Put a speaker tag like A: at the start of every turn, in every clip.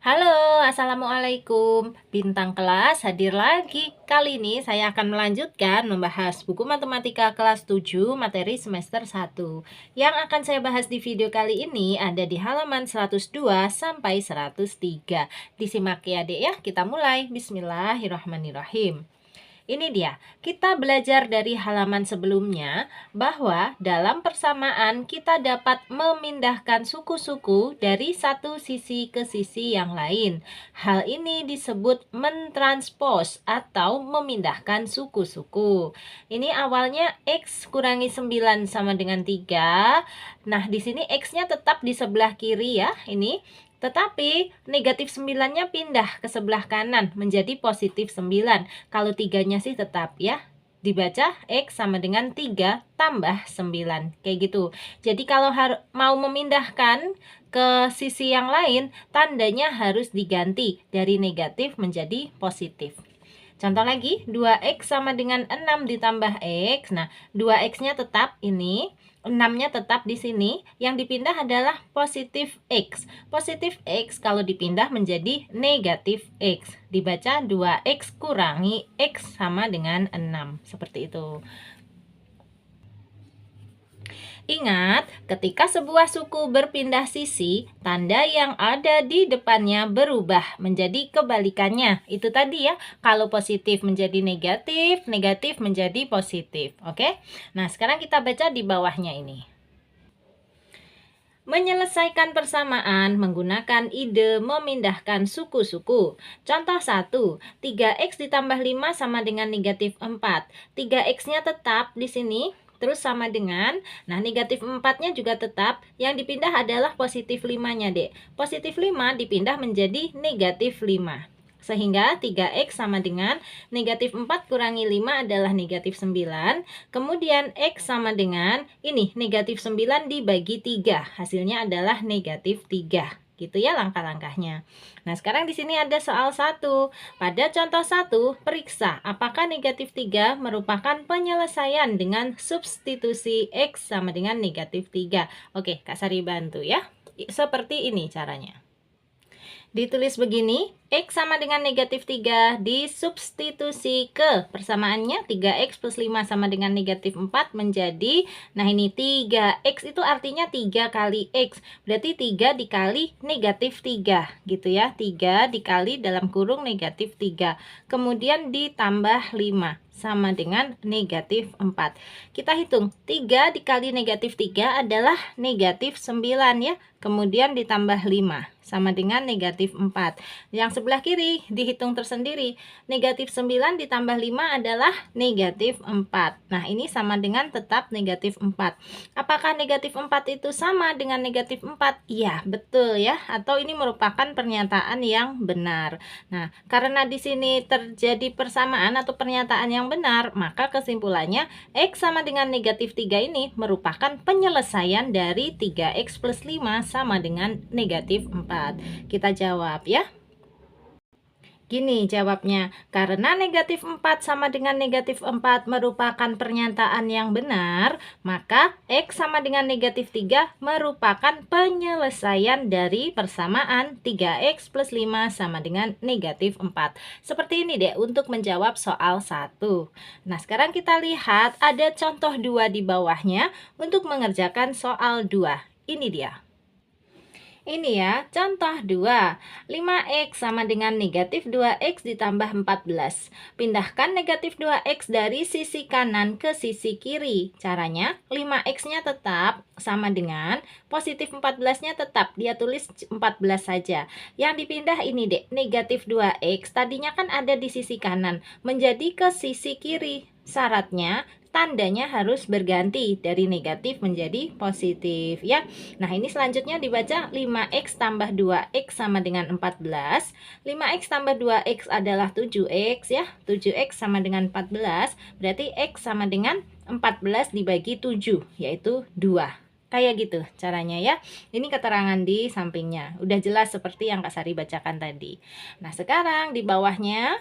A: Halo, Assalamualaikum. Bintang kelas hadir lagi. Kali ini saya akan melanjutkan membahas buku matematika kelas 7 materi semester 1. Yang akan saya bahas di video kali ini ada di halaman 102 sampai 103. Disimak ya, Dek ya. Kita mulai. Bismillahirrahmanirrahim. Ini dia, kita belajar dari halaman sebelumnya bahwa dalam persamaan kita dapat memindahkan suku-suku dari satu sisi ke sisi yang lain. Hal ini disebut mentranspos atau memindahkan suku-suku. Ini awalnya X kurangi 9 sama dengan 3. Nah, di sini X-nya tetap di sebelah kiri ya, ini. Tetapi negatif 9-nya pindah ke sebelah kanan menjadi positif 9. Kalau 3-nya sih tetap ya. Dibaca X sama dengan 3 tambah 9. Kayak gitu. Jadi kalau mau memindahkan ke sisi yang lain, tandanya harus diganti dari negatif menjadi positif. Contoh lagi, 2X sama dengan 6 ditambah X. Nah, 2X-nya tetap ini, 6-nya tetap di sini. Yang dipindah adalah positif X. Positif X kalau dipindah menjadi negatif X. Dibaca 2X kurangi X sama dengan 6. Seperti itu. Ingat, ketika sebuah suku berpindah sisi, tanda yang ada di depannya berubah menjadi kebalikannya. Itu tadi ya, kalau positif menjadi negatif, negatif menjadi positif. Oke? Nah, sekarang kita baca di bawahnya ini. Menyelesaikan persamaan menggunakan ide memindahkan suku-suku. Contoh 1, 3X ditambah 5 sama dengan negatif 4. 3X-nya tetap di sini. Terus sama dengan, nah negatif 4-nya juga tetap, yang dipindah adalah positif 5-nya, Dek. Positif 5 dipindah menjadi negatif 5. Sehingga 3X sama dengan negatif 4 kurangi 5 adalah negatif 9. Kemudian X sama dengan, ini negatif 9 dibagi 3. Hasilnya adalah negatif 3. Gitu ya langkah-langkahnya. Nah, sekarang di sini ada soal 1. Pada contoh 1, periksa apakah negatif 3 merupakan penyelesaian dengan substitusi X sama dengan negatif 3. Oke, Kak Sari bantu ya. Seperti ini caranya. Ditulis begini, X sama dengan negatif 3 disubstitusi ke persamaannya 3X plus 5 sama dengan negatif 4 menjadi, nah ini 3X itu artinya 3 kali X, berarti 3 dikali negatif 3 gitu ya, 3 dikali dalam kurung negatif 3, kemudian ditambah 5 sama dengan negatif 4. Kita hitung, 3 dikali negatif 3 adalah negatif 9 ya, kemudian ditambah 5 sama dengan negatif 4. Yang sebelah kiri dihitung tersendiri. Negatif 9 ditambah 5 adalah negatif 4. Nah, ini sama dengan tetap negatif 4. Apakah negatif 4 itu sama dengan negatif 4? Iya, betul ya. Atau ini merupakan pernyataan yang benar. Nah, karena di sini terjadi persamaan atau pernyataan yang benar, maka kesimpulannya X sama dengan negatif 3 ini merupakan penyelesaian dari 3X plus 5 sama dengan negatif 4. Kita jawab ya. Gini jawabnya, karena negatif 4 sama dengan negatif 4 merupakan pernyataan yang benar, maka X sama dengan negatif 3 merupakan penyelesaian dari persamaan 3X plus 5 sama dengan negatif 4. Seperti ini deh untuk menjawab soal 1. Nah, sekarang kita lihat ada contoh 2 di bawahnya untuk mengerjakan soal 2. Ini dia. Ini ya, contoh 2. 5X sama dengan negatif 2X ditambah 14. Pindahkan negatif 2X dari sisi kanan ke sisi kiri. Caranya, 5X-nya tetap sama dengan positif 14-nya tetap. Dia tulis 14 saja. Yang dipindah ini dek, negatif 2X. Tadinya kan ada di sisi kanan, menjadi ke sisi kiri. Syaratnya, tandanya harus berganti dari negatif menjadi positif ya. Nah, ini selanjutnya dibaca 5X tambah 2X sama dengan 14. 5X tambah 2X adalah 7X ya. 7X sama dengan 14, berarti X sama dengan 14 dibagi 7, yaitu 2. Kayak gitu caranya ya. Ini keterangan di sampingnya. Udah jelas seperti yang Kak Sari bacakan tadi. Nah, sekarang di bawahnya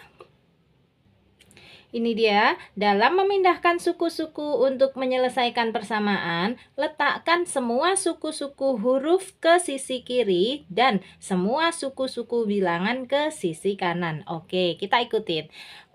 A: Ini dia, dalam memindahkan suku-suku untuk menyelesaikan persamaan, letakkan semua suku-suku huruf ke sisi kiri dan semua suku-suku bilangan ke sisi kanan. Oke, kita ikutin.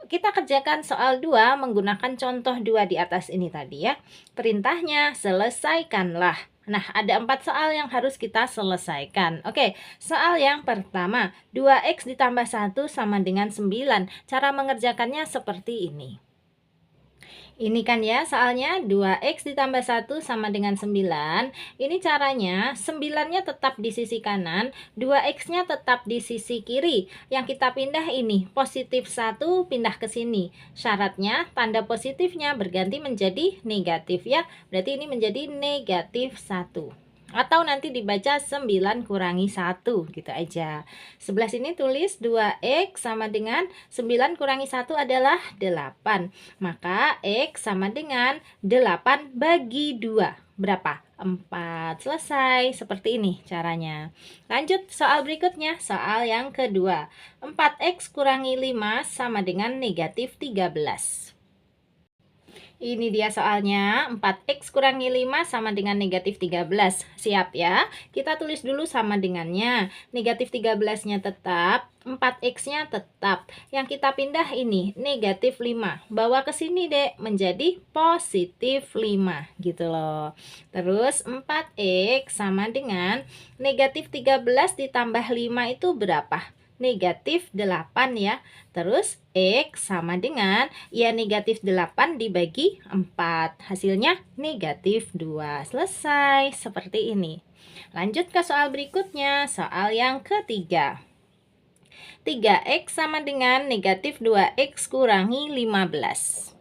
A: Kita kerjakan soal 2 menggunakan contoh 2 di atas ini tadi ya. Perintahnya, selesaikanlah. Nah, ada 4 soal yang harus kita selesaikan. Oke, soal yang pertama, 2x ditambah 1 sama dengan 9. Cara mengerjakannya seperti ini. Ini kan ya soalnya 2x ditambah 1 sama dengan 9. Ini caranya 9-nya tetap di sisi kanan, 2x-nya tetap di sisi kiri. Yang kita pindah ini, positif 1 pindah ke sini. Syaratnya tanda positifnya berganti menjadi negatif ya. Berarti ini menjadi negatif 1. Atau nanti dibaca 9 kurangi 1 gitu aja. Sebelah sini tulis 2x sama dengan 9 kurangi 1 adalah 8. Maka x sama dengan 8 bagi 2. Berapa? 4. Selesai. Seperti ini caranya. Lanjut soal berikutnya. Soal yang kedua. 4x kurangi 5 sama dengan negatif 13. Ini dia soalnya, 4x kurangi 5 sama dengan negatif 13. Siap ya? Kita tulis dulu sama dengannya. Negatif 13-nya tetap, 4x-nya tetap. Yang kita pindah ini, negatif 5. Bawa ke sini, Dek, menjadi positif 5. Gitu loh. Terus, 4x sama dengan negatif 13 ditambah 5 itu berapa? Negatif 8 ya. Terus x sama dengan ya negatif 8 dibagi 4. Hasilnya negatif 2. Selesai. Seperti ini. Lanjut ke soal berikutnya. Soal yang ketiga. 3x sama dengan negatif 2x kurangi 15.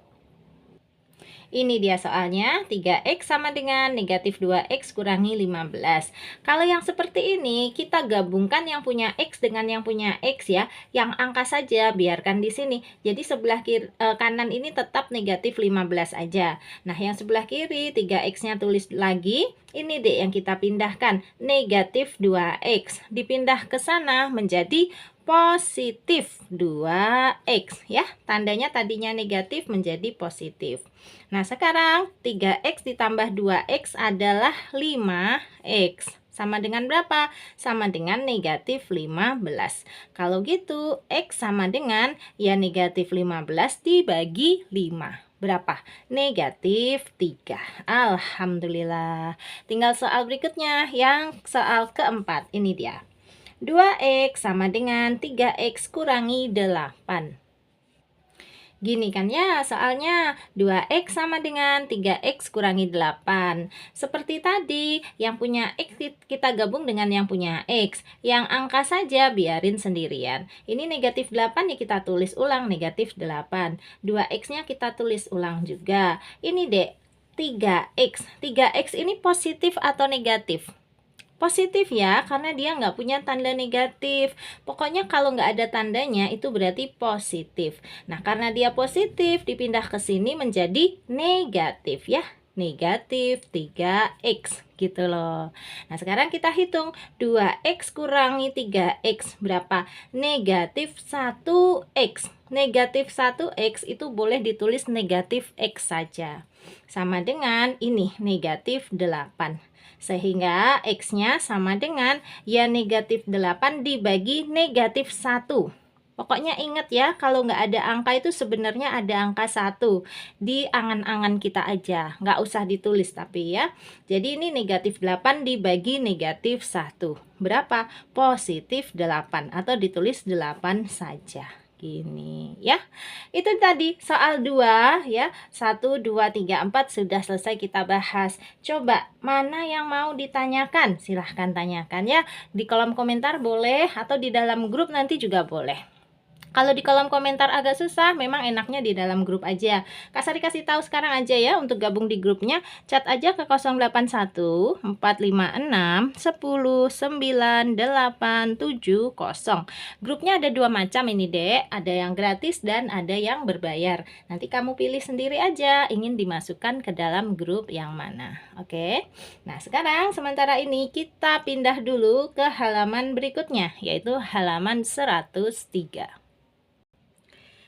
A: Ini dia soalnya, 3x sama dengan negatif 2x kurangi 15. Kalau yang seperti ini, kita gabungkan yang punya x dengan yang punya x ya. Yang angka saja, biarkan di sini. Jadi sebelah kanan ini tetap negatif 15 aja. Nah, yang sebelah kiri, 3x-nya tulis lagi. Ini deh yang kita pindahkan, negatif 2x. Dipindah ke sana menjadi positif 2x ya. Tandanya tadinya negatif menjadi positif. Nah, sekarang 3x ditambah 2x adalah 5x. Sama dengan berapa? Sama dengan negatif 15. Kalau gitu, x sama dengan ya negatif 15 dibagi 5. Berapa? Negatif 3. Alhamdulillah. Tinggal soal berikutnya, yang soal keempat. Ini dia. 2x sama dengan 3x kurangi 8. Gini kan ya, soalnya 2x sama dengan 3x kurangi 8. Seperti tadi, yang punya x kita gabung dengan yang punya x. Yang angka saja biarin sendirian. Ini negatif 8 ya kita tulis ulang negatif 8. 2x-nya kita tulis ulang juga. Ini dek, 3x. 3x ini positif atau negatif? Positif ya, karena dia nggak punya tanda negatif. Pokoknya kalau nggak ada tandanya itu berarti positif. Nah, karena dia positif dipindah ke sini menjadi negatif ya. Negatif 3x gitu loh. Nah, sekarang kita hitung 2x kurangi 3x berapa? Negatif 1x. Negatif 1x itu boleh ditulis negatif x saja. Sama dengan ini negatif 8. Sehingga x-nya sama dengan ya negatif 8 dibagi negatif 1. Pokoknya ingat ya, kalau nggak ada angka itu sebenarnya ada angka 1. Di angan-angan kita aja, nggak usah ditulis tapi ya. Jadi ini negatif 8 dibagi negatif 1. Berapa? Positif 8 atau ditulis 8 saja. Gini ya. Itu tadi soal 2 ya. 1, 2, 3, 4 sudah selesai kita bahas. Coba mana yang mau ditanyakan? Silahkan tanyakan ya. Di kolom komentar boleh atau di dalam grup nanti juga boleh. Kalau di kolom komentar agak susah, memang enaknya di dalam grup aja. Kak Sari kasih tahu sekarang aja ya untuk gabung di grupnya. Chat aja ke 081 456 10 9 8 7 0. Grupnya ada 2 macam ini, Dek. Ada yang gratis dan ada yang berbayar. Nanti kamu pilih sendiri aja ingin dimasukkan ke dalam grup yang mana. Oke. Nah, sekarang sementara ini kita pindah dulu ke halaman berikutnya, yaitu halaman 103.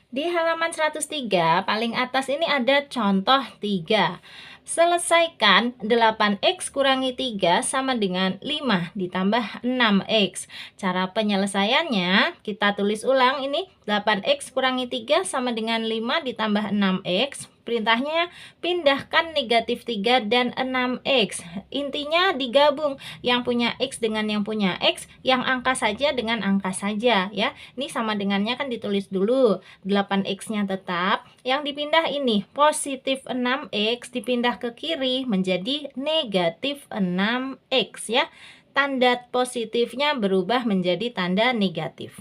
A: Di halaman 103 paling atas ini ada contoh 3. Selesaikan 8x kurangi 3 sama dengan 5 ditambah 6x. Cara penyelesaiannya kita tulis ulang ini 8x kurangi 3 sama dengan 5 ditambah 6x. Perintahnya pindahkan negatif 3 dan 6x. Intinya digabung yang punya x dengan yang punya x, yang angka saja dengan angka saja ya. Ini sama dengannya kan ditulis dulu. 8x-nya tetap, yang dipindah ini positif 6x dipindah ke kiri menjadi negatif 6x ya. Tanda positifnya berubah menjadi tanda negatif.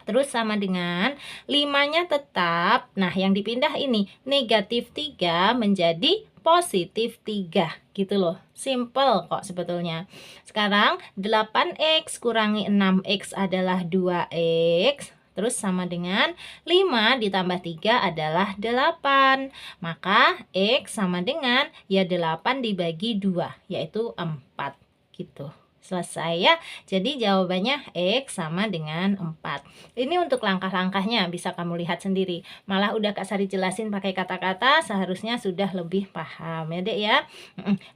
A: Terus sama dengan 5-nya tetap. Nah, yang dipindah ini negatif 3 menjadi positif 3 gitu loh. Simple kok sebetulnya. Sekarang 8x kurangi 6x adalah 2x. Terus sama dengan 5 ditambah 3 adalah 8. Maka x sama dengan ya 8 dibagi 2 yaitu 4 gitu. Selesai ya. Jadi jawabannya X sama dengan 4. Ini untuk langkah-langkahnya bisa kamu lihat sendiri. Malah udah Kak Sari jelasin pakai kata-kata, seharusnya sudah lebih paham ya Dek ya.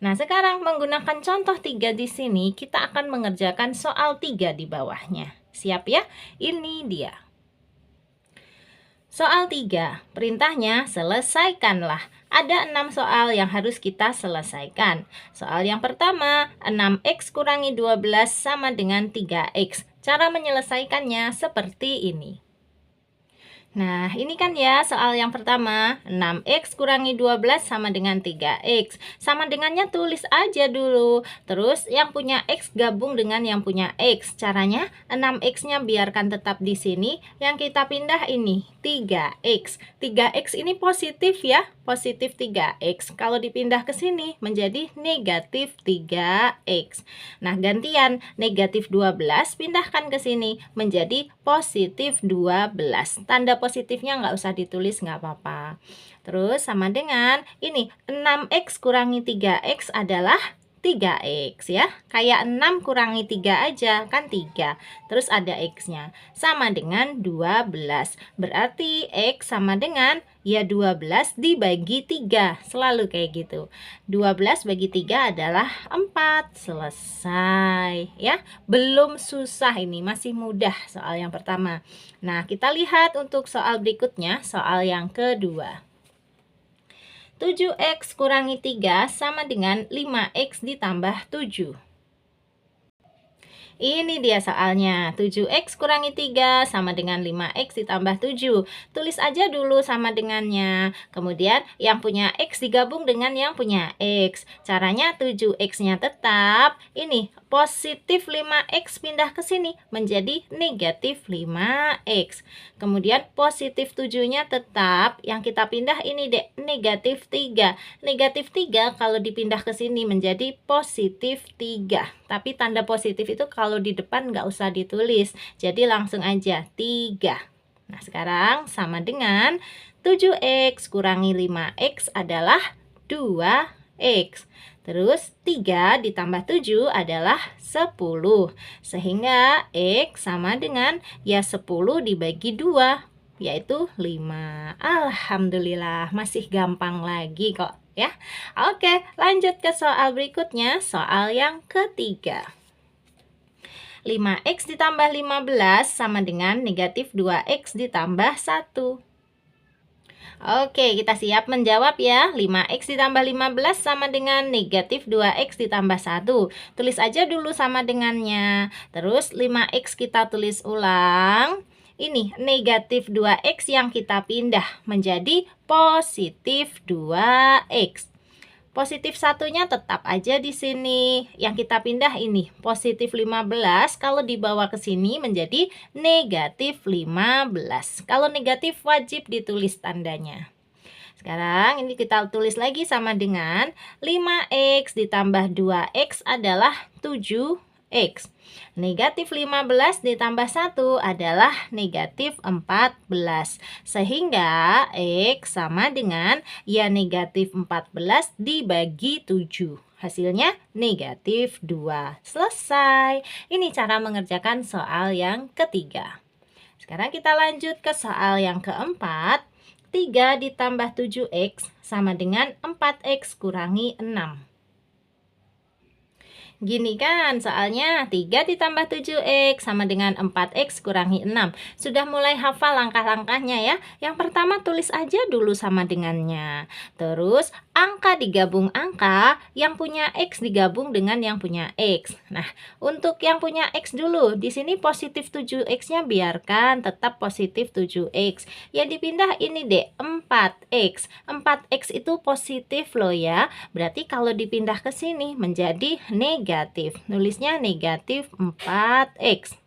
A: Nah, sekarang menggunakan contoh 3 di sini, kita akan mengerjakan soal 3 di bawahnya. Siap ya? Ini dia. Soal 3, perintahnya selesaikanlah. Ada 6 soal yang harus kita selesaikan. Soal yang pertama, 6x kurangi 12 sama dengan 3x. Cara menyelesaikannya seperti ini. Nah, ini kan ya soal yang pertama, 6x kurangi 12 sama dengan 3x. Sama dengannya tulis aja dulu. Terus yang punya x gabung dengan yang punya x. Caranya 6x-nya biarkan tetap di sini, yang kita pindah ini 3x. 3x ini positif ya, positif 3x. Kalau dipindah ke sini menjadi negatif 3x. Nah, gantian negatif 12 pindahkan ke sini menjadi positif 12. Tanda positifnya nggak usah ditulis, nggak apa-apa. Terus sama dengan ini 6x kurangi 3x adalah 3x ya. Kayak 6 kurangi 3 aja kan 3. Terus ada x-nya. Sama dengan 12. Berarti x sama dengan ya 12 dibagi 3. Selalu kayak gitu. 12 bagi 3 adalah 4. Selesai ya. Belum susah ini, masih mudah soal yang pertama. Nah, kita lihat untuk soal berikutnya, soal yang kedua. 7x kurangi 3 sama dengan 5x ditambah 7. Ini dia soalnya, 7x kurangi 3 sama dengan 5x ditambah 7. Tulis aja dulu sama dengannya. Kemudian yang punya x digabung dengan yang punya x. Caranya 7x-nya tetap. Ini positif 5x pindah ke sini menjadi negatif 5x. Kemudian positif 7-nya tetap. Yang kita pindah ini Dek, negatif 3. Negatif 3 kalau dipindah ke sini menjadi positif 3. Tapi tanda positif itu kalau di depan nggak usah ditulis. Jadi langsung aja 3. Nah, sekarang sama dengan 7x kurangi 5x adalah 2x. Terus 3 ditambah 7 adalah 10. Sehingga x sama dengan ya 10 dibagi 2, yaitu 5. Alhamdulillah, masih gampang lagi kok ya. Oke, lanjut ke soal berikutnya, soal yang ketiga. 5x ditambah 15 sama dengan negatif 2x ditambah 1. Oke, kita siap menjawab ya. 5x ditambah 15 sama dengan negatif 2x ditambah 1. Tulis aja dulu sama dengannya. Terus 5x kita tulis ulang. Ini negatif 2x yang kita pindah menjadi positif 2x. Positif satunya tetap aja di sini. Yang kita pindah ini positif 15. Kalau dibawa ke sini menjadi negatif 15. Kalau negatif wajib ditulis tandanya. Sekarang ini kita tulis lagi sama dengan 5x ditambah 2x adalah 7x. Negatif 15 ditambah 1 adalah negatif 14. Sehingga x sama dengan ya negatif 14 dibagi 7. Hasilnya negatif 2. Selesai. Ini cara mengerjakan soal yang ketiga. Sekarang kita lanjut ke soal yang keempat. 3 ditambah 7x sama dengan 4x kurangi 6. Gini kan soalnya 3 ditambah 7x sama dengan 4x kurangi 6. Sudah mulai hafal langkah-langkahnya ya. Yang pertama tulis aja dulu sama dengannya. Terus angka digabung angka, yang punya x digabung dengan yang punya x. Nah, untuk yang punya x dulu, di sini positif 7x-nya biarkan tetap positif 7x. Yang dipindah ini deh 4x. 4x itu positif loh ya. Berarti kalau dipindah ke sini menjadi negatif. Nulisnya negatif 4x.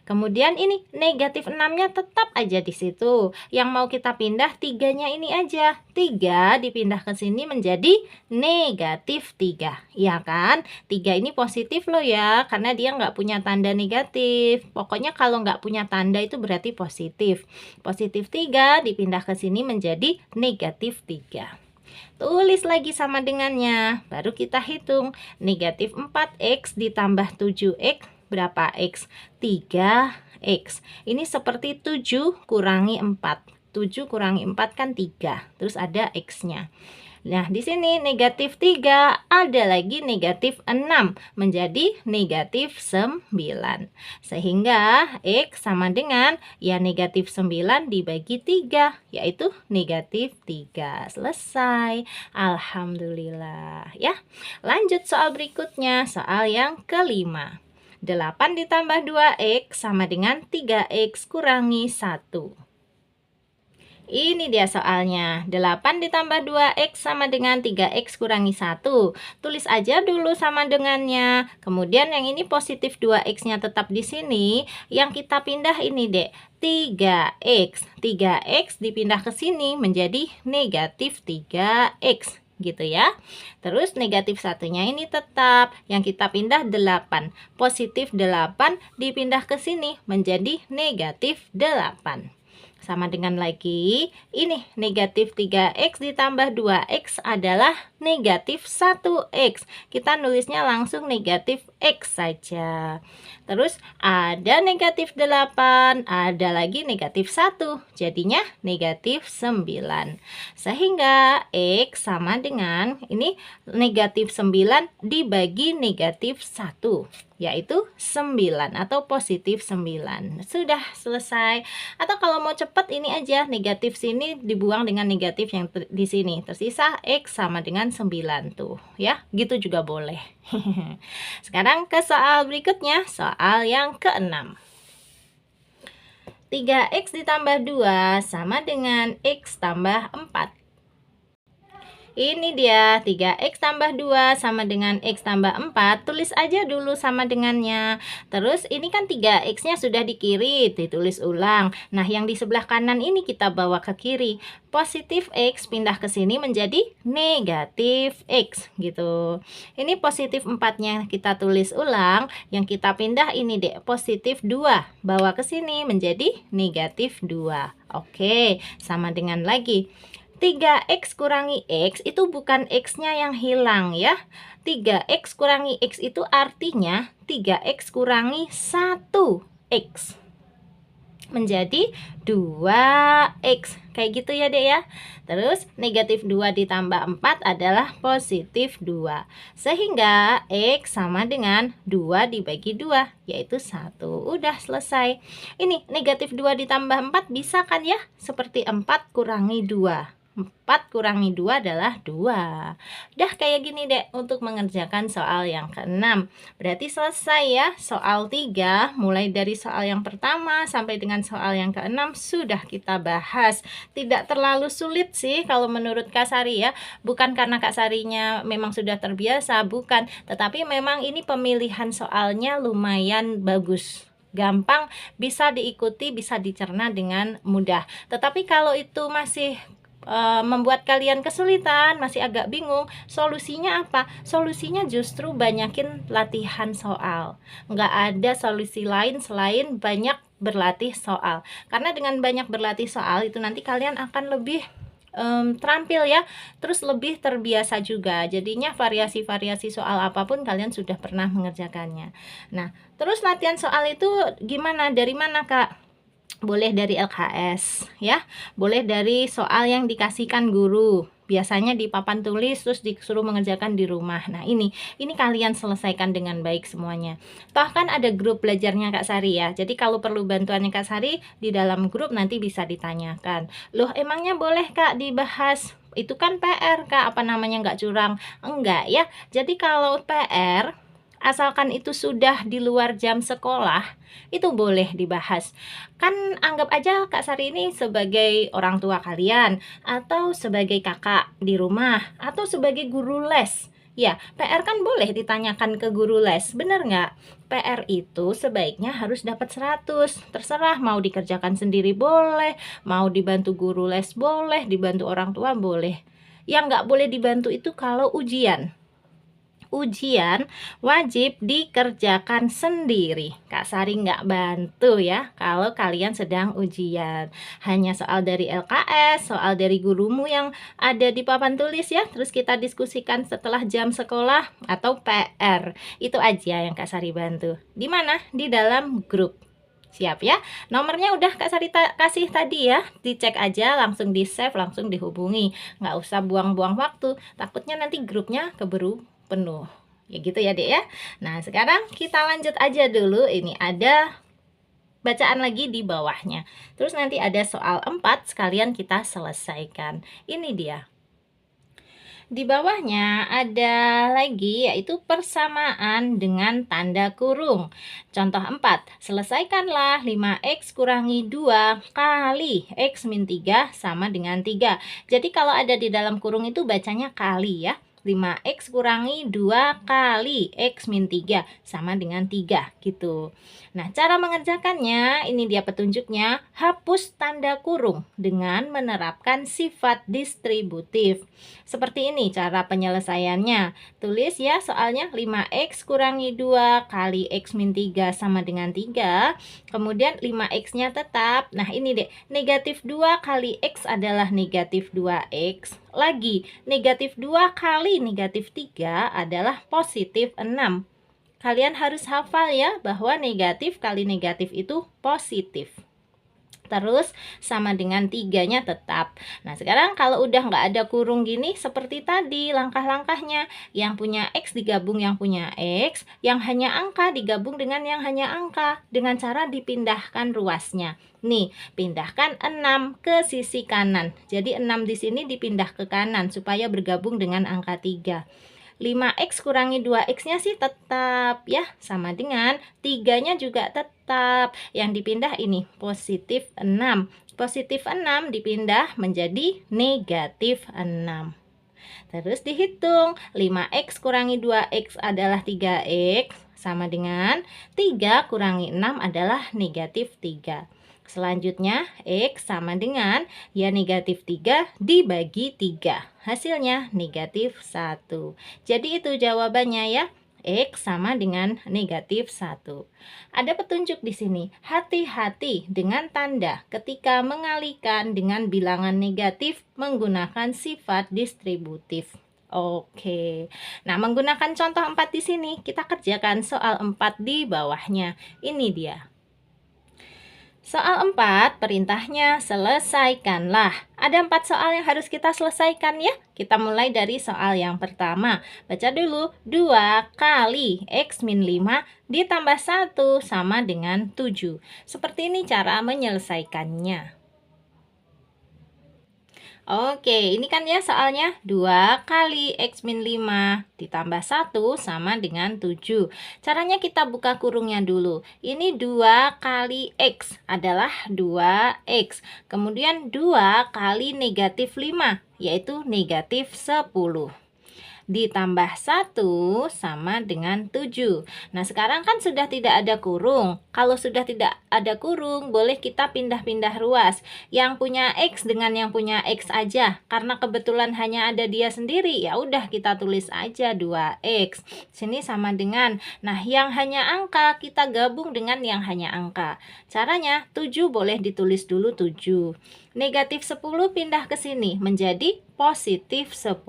A: Kemudian ini negatif 6-nya tetap aja di situ. Yang mau kita pindah 3-nya ini aja. 3 dipindah ke sini menjadi negatif 3. Ya kan? 3 ini positif loh ya, karena dia nggak punya tanda negatif. Pokoknya kalau nggak punya tanda itu berarti positif. Positif 3 dipindah ke sini menjadi negatif 3. Tulis lagi sama dengannya. Baru kita hitung. Negatif 4x ditambah 7x berapa x? 3x. Ini seperti 7 kurangi 4. 7 kurangi 4 kan 3. Terus ada x-nya. Nah, di sini negatif 3, ada lagi negatif 6, menjadi negatif 9. Sehingga X sama dengan ya negatif 9 dibagi 3, yaitu negatif 3. Selesai. Alhamdulillah ya. Lanjut soal berikutnya, soal yang kelima. 8 ditambah 2x sama dengan 3x kurangi 1. Ini dia soalnya. 8 ditambah 2x sama dengan 3x kurangi 1. Tulis aja dulu sama dengannya. Kemudian yang ini positif 2x-nya tetap di sini. Yang kita pindah ini dek, 3x. 3x dipindah ke sini menjadi negatif 3x. Gitu ya. Terus negatif satunya ini tetap. Yang kita pindah 8. Positif 8 dipindah ke sini menjadi negatif 8. Sama dengan lagi, ini negatif 3x ditambah 2x adalah negatif 1x. Kita nulisnya langsung negatif x saja. Terus ada negatif 8, ada lagi negatif 1. Jadinya negatif 9. Sehingga x sama dengan ini negatif 9 dibagi negatif 1. Yaitu 9 atau positif 9. Sudah selesai. Atau kalau mau cepat ini aja, negatif sini dibuang dengan negatif yang di sini. Tersisa x sama dengan 9 tuh ya. Gitu juga boleh. Sekarang ke soal berikutnya, soal yang keenam. 3x ditambah 2 sama dengan x tambah 4. Ini dia 3x tambah 2 sama dengan x tambah 4. Tulis aja dulu sama dengannya. Terus ini kan 3x-nya sudah di kiri, ditulis ulang. Nah, yang di sebelah kanan ini kita bawa ke kiri. Positif x pindah ke sini menjadi negatif x gitu. Ini positif 4-nya kita tulis ulang. Yang kita pindah ini deh, positif 2. Bawa ke sini menjadi negatif 2. Oke, sama dengan lagi. 3x kurangi x itu bukan x-nya yang hilang ya. 3x kurangi x itu artinya 3x kurangi 1x. Menjadi 2x. Kayak gitu ya dek ya. Terus negatif 2 ditambah 4 adalah positif 2. Sehingga x sama dengan 2 dibagi 2. Yaitu 1. Udah selesai. Ini negatif 2 ditambah 4 bisa kan ya? Seperti 4 kurangi 2. 4 kurangi 2 adalah 2. Udah kayak gini dek untuk mengerjakan soal yang ke-6. Berarti selesai ya soal 3. Mulai dari soal yang pertama sampai dengan soal yang ke-6 sudah kita bahas. Tidak terlalu sulit sih kalau menurut Kak Sari ya. Bukan karena Kak Sarinya memang sudah terbiasa, bukan. Tetapi memang ini pemilihan soalnya lumayan bagus. Gampang, bisa diikuti, bisa dicerna dengan mudah. Tetapi kalau itu masih membuat kalian kesulitan, masih agak bingung, solusinya apa? Solusinya justru banyakin latihan soal. Nggak ada solusi lain selain banyak berlatih soal. Karena dengan banyak berlatih soal itu nanti kalian akan lebih terampil ya, terus lebih terbiasa juga. Jadinya variasi-variasi soal apapun kalian sudah pernah mengerjakannya. Nah, terus latihan soal itu gimana? Dari mana Kak? boleh dari LKS ya, boleh dari soal yang dikasihkan guru, biasanya di papan tulis terus disuruh mengerjakan di rumah. Nah ini kalian selesaikan dengan baik semuanya. Toh kan ada grup belajarnya Kak Sari ya, jadi kalau perlu bantuannya Kak Sari di dalam grup nanti bisa ditanyakan. Loh emangnya boleh Kak dibahas? Itu kan PR Kak, apa namanya, nggak curang? Enggak ya. Jadi kalau PR asalkan itu sudah di luar jam sekolah, itu boleh dibahas. Kan anggap aja Kak Sari ini sebagai orang tua kalian, atau sebagai kakak di rumah, atau sebagai guru les. Ya, PR kan boleh ditanyakan ke guru les, bener nggak? PR itu sebaiknya harus dapat 100, terserah mau dikerjakan sendiri boleh, mau dibantu guru les boleh, dibantu orang tua boleh. Yang nggak boleh dibantu itu kalau ujian wajib dikerjakan sendiri. Kak Sari nggak bantu ya kalau kalian sedang ujian. Hanya soal dari LKS, soal dari gurumu yang ada di papan tulis ya, terus kita diskusikan setelah jam sekolah, atau PR. Itu aja yang Kak Sari bantu. Di mana? Di dalam grup. Siap ya? Nomornya udah Kak Sari kasih tadi ya. Dicek aja, langsung di save, langsung dihubungi. Nggak usah buang-buang waktu, takutnya nanti grupnya keburu penuh. Ya gitu ya Dek ya. Nah sekarang kita lanjut aja dulu. Ini ada bacaan lagi di bawahnya. Terus nanti ada soal 4 sekalian kita selesaikan. Ini dia. Di bawahnya ada lagi yaitu persamaan dengan tanda kurung. Contoh 4, selesaikanlah 5x kurangi 2 kali x min 3 sama dengan 3. Jadi kalau ada di dalam kurung itu bacanya kali ya. 5x kurangi 2 kali x min 3 sama dengan 3 gitu. Nah cara mengerjakannya, ini dia petunjuknya. Hapus tanda kurung dengan menerapkan sifat distributif. Seperti ini cara penyelesaiannya. Tulis ya soalnya 5x kurangi 2 kali x min 3 sama dengan 3. Kemudian 5x nya tetap. Nah ini deh, negatif 2 kali x adalah negatif 2x. Lagi, negatif 2 kali negatif 3 adalah positif 6. Kalian harus hafal ya bahwa negatif kali negatif itu positif. Terus sama dengan 3-nya tetap. Nah sekarang kalau udah nggak ada kurung gini, seperti tadi langkah-langkahnya. Yang punya X digabung yang punya X, yang hanya angka digabung dengan yang hanya angka, dengan cara dipindahkan ruasnya. Nih, pindahkan 6 ke sisi kanan. Jadi 6 di sini dipindah ke kanan supaya bergabung dengan angka 3. 5x kurangi 2x nya sih tetap ya, sama dengan 3 nya juga tetap. Yang dipindah ini positif 6. Positif 6 dipindah menjadi negatif 6. Terus dihitung, 5x kurangi 2x adalah 3x, sama dengan 3 kurangi 6 adalah negatif 3. Selanjutnya, X sama dengan ya negatif 3 dibagi 3. Hasilnya negatif 1. Jadi itu jawabannya ya. X sama dengan negatif 1. Ada petunjuk di sini. Hati-hati dengan tanda ketika mengalihkan dengan bilangan negatif menggunakan sifat distributif. Oke. Nah, menggunakan contoh 4 di sini, kita kerjakan soal 4 di bawahnya. Ini dia. Soal 4, perintahnya selesaikanlah. Ada 4 soal yang harus kita selesaikan ya. Kita mulai dari soal yang pertama. Baca dulu, 2 kali x min 5 ditambah 1 sama dengan 7. Seperti ini cara menyelesaikannya. Oke, ini kan ya soalnya 2 kali x min 5 ditambah 1 sama dengan 7. Caranya kita buka kurungnya dulu. Ini 2 kali x adalah 2x. Kemudian 2 kali negatif 5 yaitu negatif 10. Ditambah 1 sama dengan 7. Nah sekarang kan sudah tidak ada kurung. Kalau sudah tidak ada kurung, boleh kita pindah-pindah ruas. Yang punya X dengan yang punya X aja. Karena kebetulan hanya ada dia sendiri, ya udah kita tulis aja 2X. Sini sama dengan, nah yang hanya angka kita gabung dengan yang hanya angka. Caranya 7 boleh ditulis dulu 7. Negatif 10 pindah ke sini menjadi positif 10.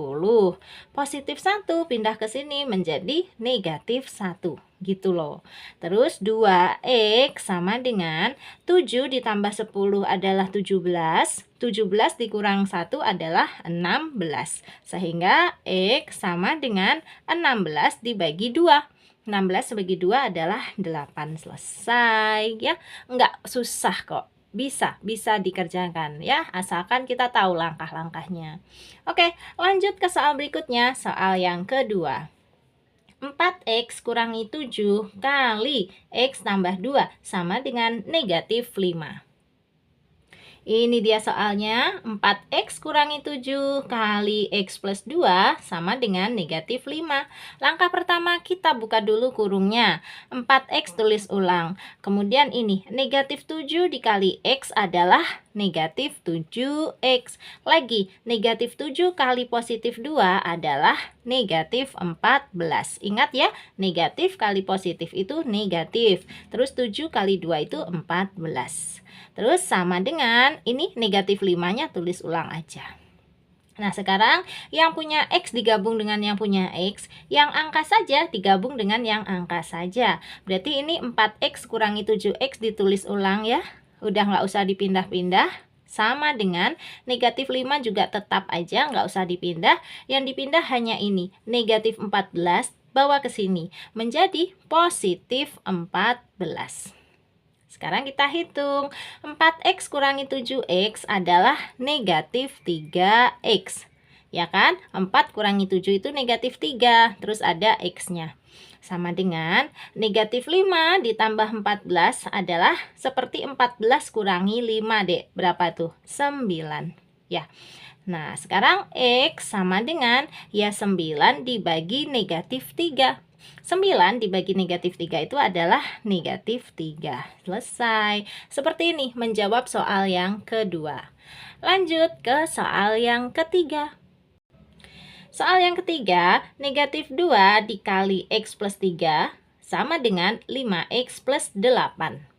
A: Positif 1 pindah ke sini menjadi negatif 1. Gitu loh. Terus 2x sama dengan 7 ditambah 10 adalah 17. 17 dikurang 1 adalah 16. Sehingga x sama dengan 16 dibagi 2. 16 bagi 2 adalah 8. Selesai ya. Enggak susah kok. Bisa dikerjakan ya, asalkan kita tahu langkah-langkahnya. Oke, lanjut ke soal berikutnya, soal yang kedua. 4x kurangi 7 kali x tambah 2 sama dengan negatif 5. Ini dia soalnya, 4x kurangi 7 kali x plus 2 sama dengan negatif 5. Langkah pertama kita buka dulu kurungnya, 4x tulis ulang. Kemudian ini, negatif 7 dikali x adalah negatif 7x. Lagi, negatif 7 kali positif 2 adalah negatif 14. Ingat ya, negatif kali positif itu negatif. Terus 7 kali 2 itu 14. Terus sama dengan ini negatif 5-nya tulis ulang aja. Nah sekarang yang punya X digabung dengan yang punya X, yang angka saja digabung dengan yang angka saja. Berarti ini 4X kurangi 7X ditulis ulang ya. Udah nggak usah dipindah-pindah. Sama dengan negatif 5 juga tetap aja nggak usah dipindah. Yang dipindah hanya ini, negatif 14 bawa ke sini menjadi positif 14. Sekarang kita hitung, 4x kurangi 7x adalah negatif 3x. Ya kan? 4 kurangi 7 itu negatif 3, terus ada x-nya. Sama dengan negatif 5 ditambah 14 adalah seperti 14 kurangi 5, Dek. Berapa tuh? 9. Ya. Nah, sekarang x sama dengan ya 9 dibagi negatif 3. 9 dibagi negatif 3 itu adalah negatif 3. Selesai. Seperti ini menjawab soal yang kedua. Lanjut ke soal yang ketiga. Soal yang ketiga, negatif 2 dikali x plus 3 sama dengan 5x plus 8.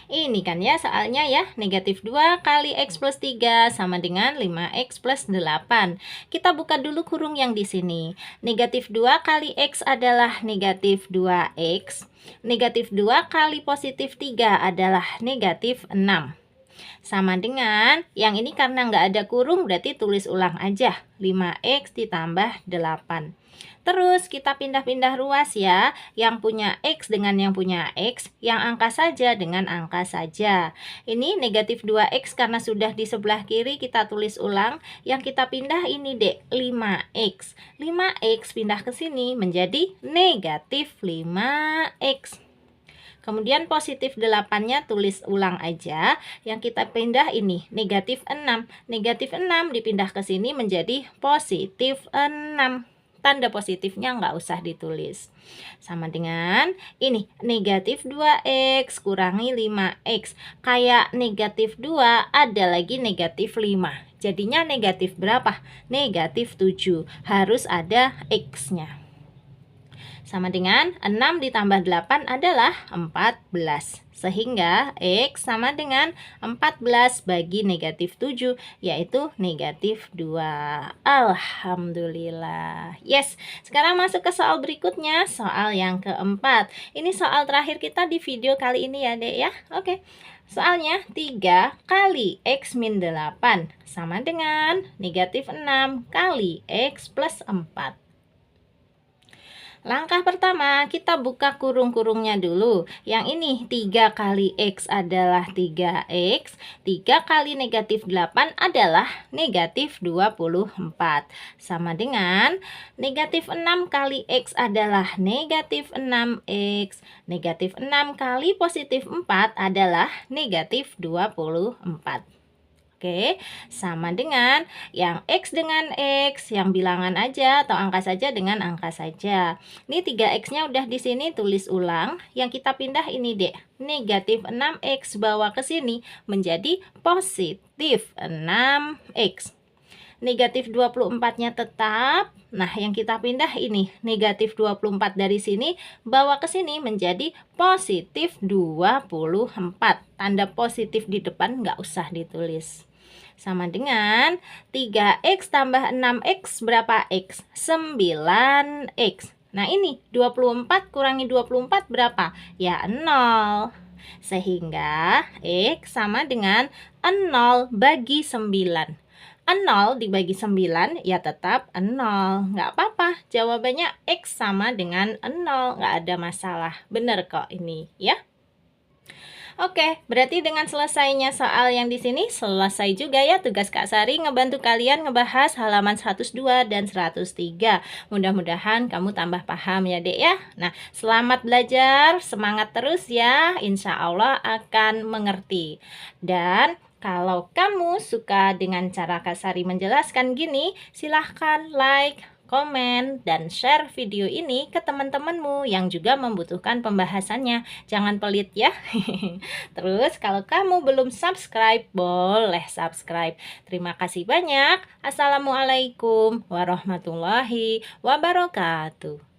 A: Ini kan ya soalnya ya, negatif 2 kali x plus 3 sama dengan 5x plus 8. Kita buka dulu kurung yang di sini. Negatif 2 kali x adalah negatif 2x. Negatif 2 kali positif 3 adalah negatif 6. Sama dengan yang ini karena nggak ada kurung berarti tulis ulang aja. 5x ditambah 8. Terus kita pindah-pindah ruas ya. Yang punya x dengan yang punya x. Yang angka saja dengan angka saja. Ini negatif 2x karena sudah di sebelah kiri kita tulis ulang. Yang kita pindah ini dek 5x. 5x pindah ke sini menjadi negatif 5x. Kemudian positif 8-nya tulis ulang aja. Yang kita pindah ini negatif 6. Negatif 6 dipindah ke sini menjadi positif 6. Tanda positifnya nggak usah ditulis. Sama dengan ini negatif 2x kurangi 5x. Kayak negatif 2 ada lagi negatif 5. Jadinya negatif berapa? Negatif 7. Harus ada x-nya. Sama dengan 6 ditambah 8 adalah 14. Sehingga x sama dengan 14 bagi negatif 7, yaitu negatif 2. Alhamdulillah. Yes, sekarang masuk ke soal berikutnya, soal yang keempat. Ini soal terakhir kita di video kali ini ya dek ya. Oke. Soalnya 3 kali x min 8 sama dengan negatif 6 kali x plus 4. Langkah pertama, kita buka kurung-kurungnya dulu. Yang ini 3 kali x adalah 3x. 3 kali negatif 8 adalah negatif 24. Sama dengan negatif 6 kali x adalah negatif 6x. Negatif 6 kali positif 4 adalah negatif 24. Oke, sama dengan yang x dengan x, yang bilangan aja atau angka saja dengan angka saja. Ini 3x-nya udah di sini tulis ulang. Yang kita pindah ini dek, negatif 6x bawa ke sini menjadi positif 6x. Negatif 24-nya tetap. Nah, yang kita pindah ini negatif 24 dari sini bawa ke sini menjadi positif 24. Tanda positif di depan nggak usah ditulis. Sama dengan 3x tambah 6x berapa x? 9x. Nah ini 24 kurangi 24 berapa? Ya 0. Sehingga x sama dengan 0 bagi 9. 0 dibagi 9 ya tetap 0. Nggak apa-apa, jawabannya x sama dengan 0. Nggak ada masalah. Bener kok ini ya. Oke, berarti dengan selesainya soal yang di sini selesai juga ya tugas Kak Sari ngebantu kalian ngebahas halaman 102 dan 103. Mudah-mudahan kamu tambah paham ya Dek ya. Nah, selamat belajar, semangat terus ya. Insya Allah akan mengerti. Dan kalau kamu suka dengan cara Kak Sari menjelaskan gini, silahkan like, komen, dan share video ini ke teman-temanmu yang juga membutuhkan pembahasannya. Jangan pelit ya. Terus kalau kamu belum subscribe, boleh subscribe. Terima kasih banyak. Assalamualaikum warahmatullahi wabarakatuh.